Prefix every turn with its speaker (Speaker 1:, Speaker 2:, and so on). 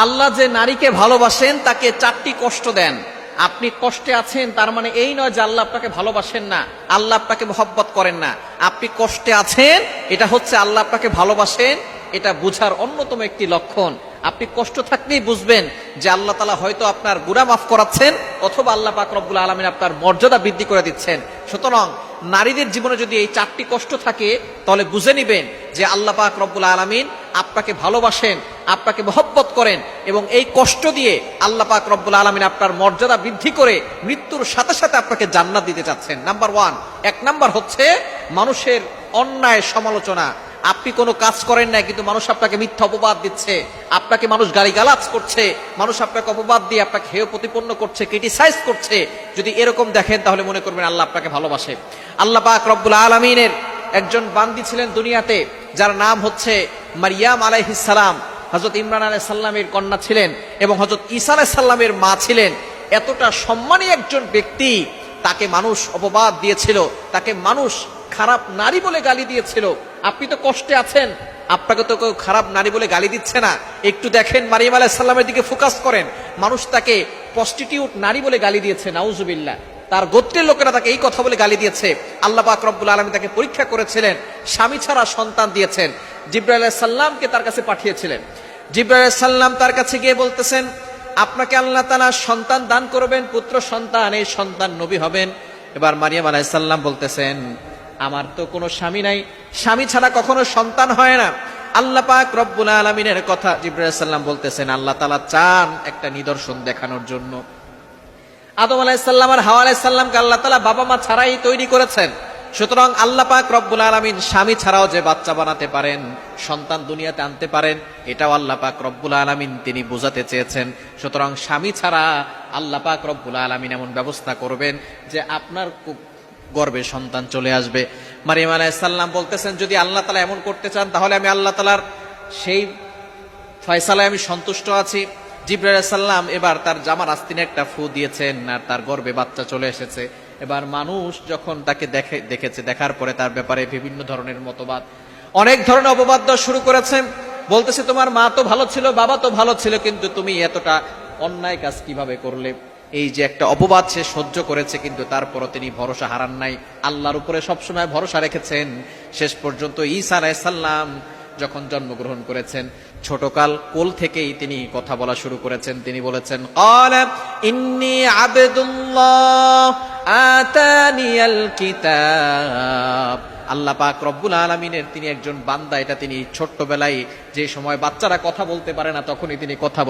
Speaker 1: আল্লাহ যে নারীকে ভালোবাসেন তাকে 4টি কষ্ট দেন। আপনি কষ্টে আছেন তার মানে এই নয় যে আল্লাহ আপনাকে ভালোবাসেন না, আল্লাহ আপনাকে মহব্বত করেন না। আপনি কষ্টে আছেন, এটা হচ্ছে আল্লাহ আপনাকে ভালোবাসেন, এটা বুঝার অন্যতম একটি লক্ষণ। আপনি কষ্ট থাকলেই বুঝবেন যে আল্লাহ তাআলা হয়তো আপনার গুনাহ মাফ করাচ্ছেন, অথবা আল্লাহ পাক রব্বুল আলামিন আপনার মর্যাদা বৃদ্ধি করে দিচ্ছেন। সুতরাং নারীদের জীবনে যদি এই 4টি কষ্ট থাকে, তাহলে বুঝে নিবেন যে আল্লাহ পাক রব্বুল আলামিন আপনাকে ভালোবাসেন, আপনাকে মহব্বত করেন, এবং এই কষ্ট দিয়ে আল্লাহ পাক রব্বুল আলামিন আপনার মর্যাদা বৃদ্ধি করে মৃত্যুর সাথে সাথে আপনাকে জান্নাত দিতে চাচ্ছেন। নাম্বার 1, 1 নাম্বার হচ্ছে মানুষের অন্যায় সমালোচনা। আপনি কোনো কাজ করেন না, কিন্তু মানুষ আপনাকে মিথ্যা অপবাদ দিচ্ছে, আপনাকে মানুষ গালিগালাজ করছে, মানুষ আপনাকে অপবাদ দিয়ে আপনাকে হেয় প্রতিপন্ন করছে, ক্রিটিসাইজ করছে। যদি এরকম দেখেন তাহলে মনে করবেন আল্লাহ আপনাকে ভালোবাসে। আল্লাহ পাক রব্বুল আলামিনের একজন বান্দি ছিলেন দুনিয়াতে, যার নাম হচ্ছে মারিয়াম আলাইহিস সালাম। হযরত ইমরান আলাইহিস সালামের কন্যা ছিলেন এবং হযরত ঈসা আলাইহিস সালামের মা ছিলেন। এতটা সম্মানী একজন ব্যক্তি, তাকে মানুষ অপবাদ দিয়েছিল, তাকে মানুষ খারাপ নারী বলে গালি দিয়েছিল। আপনি তো কষ্টে আছেন, আপনাকে তো কেউ খারাপ নারী বলে গালি দিচ্ছে না। একটু দেখেন মারিয়াম আলাইহিস সালামের দিকে ফোকাস করেন, মানুষ তাকে প্রস্টিটিউট নারী বলে গালি দিয়েছে, নাউজুবিল্লাহ। তার গোত্রের লোকেরা তাকে এই কথা বলে গালি দিয়েছে। আল্লাহ পাক রব্বুল আলামিন তাকে পরীক্ষা করেছিলেন, স্বামী ছাড়া সন্তান দিয়েছেন। জিবরাইল আলাইহিস সালামকে তার কাছে পাঠিয়েছিলেন। জিবরাইল আলাইহিস সালাম তার কাছে গিয়ে বলতেছেন, আপনাকে আল্লাহ তাআলা সন্তান দান করবেন, পুত্র সন্তান, এই সন্তান নবী হবেন। এবার মারিয়াম আলাইহিস সালাম বলতেছেন, আমার তো কোনো স্বামী নাই, স্বামী ছাড়া কখনো সন্তান হয় না। আল্লাহ পাক রব্বুল আলামিনের কথা জিবরাইল আলাইহিস সালাম বলতেছেন, আল্লাহ তাআলা চান একটা নিদর্শন দেখানোর জন্য। আদম আলাইহিস সালাম আর হাওয়া আলাইহিস সালামকে আল্লাহ তাআলা বাবা মা ছাড়াই তৈরি করেছেন। সুতরাং আল্লাহ পাক রব্বুল আলামিন স্বামী ছাড়াও যে বাচ্চা বানাতে পারেন, সন্তান দুনিয়াতে আনতে পারেন, এটাও আল্লাহ পাক রব্বুল আলামিন তিনি বোঝাতে চেয়েছেন। সুতরাং স্বামী ছাড়া আল্লাহ পাক রব্বুল আলামিন এমন ব্যবস্থা করবেন যে আপনার গর্ভে সন্তান চলে আসবে। মারিয়াম আলাইহিস সালাম বলতেছেন, যদি আল্লাহ তাআলা এমন করতে চান তাহলে আমি আল্লাহ তাআলার সেই ফয়সালায় আমি সন্তুষ্ট আছি। জিবরাইল আলাইহিস সালাম এবার তার জামার আস্তিনে একটা ফু দিয়েছেন, আর তার গর্ভে বাচ্চা চলে এসেছে। এবার মানুষ যখন তাকে দেখেছে, দেখার পরে তার ব্যাপারে বিভিন্ন ধরনের মতবাদ, অনেক ধরনের অপবাদ দেওয়া শুরু করেছেন। বলতেছে, তোমার মা তো ভালো ছিল, বাবা তো ভালো ছিল, কিন্তু তুমি এতটা অন্যায় কাজ কিভাবে করলে? এই যে একটা অপবাদ সে সহ্য করেছে, কিন্তু তারপরও তিনি ভরসা হারান নাই, আল্লাহর উপরে সবসময় ভরসা রেখেছেন। শেষ পর্যন্ত ঈসা আলাইহিস সালাম যখন জন্মগ্রহণ করেছেন, ছোটকাল কোল থেকেই তিনি কথা বলা শুরু করেছেন। তিনি বলেছেন, ক্বালা ইন্নী আবদুল্লাহ আতানিয়াল কিতাব। আল্লাহ পাক রব্বুল আলামিনের তিনি একজন বান্দা, এটা তিনি ছোট্টবেলায়, যে সময় বাচ্চারা কথা বলতে পারে না, তখনই তিনি কথা বলেন।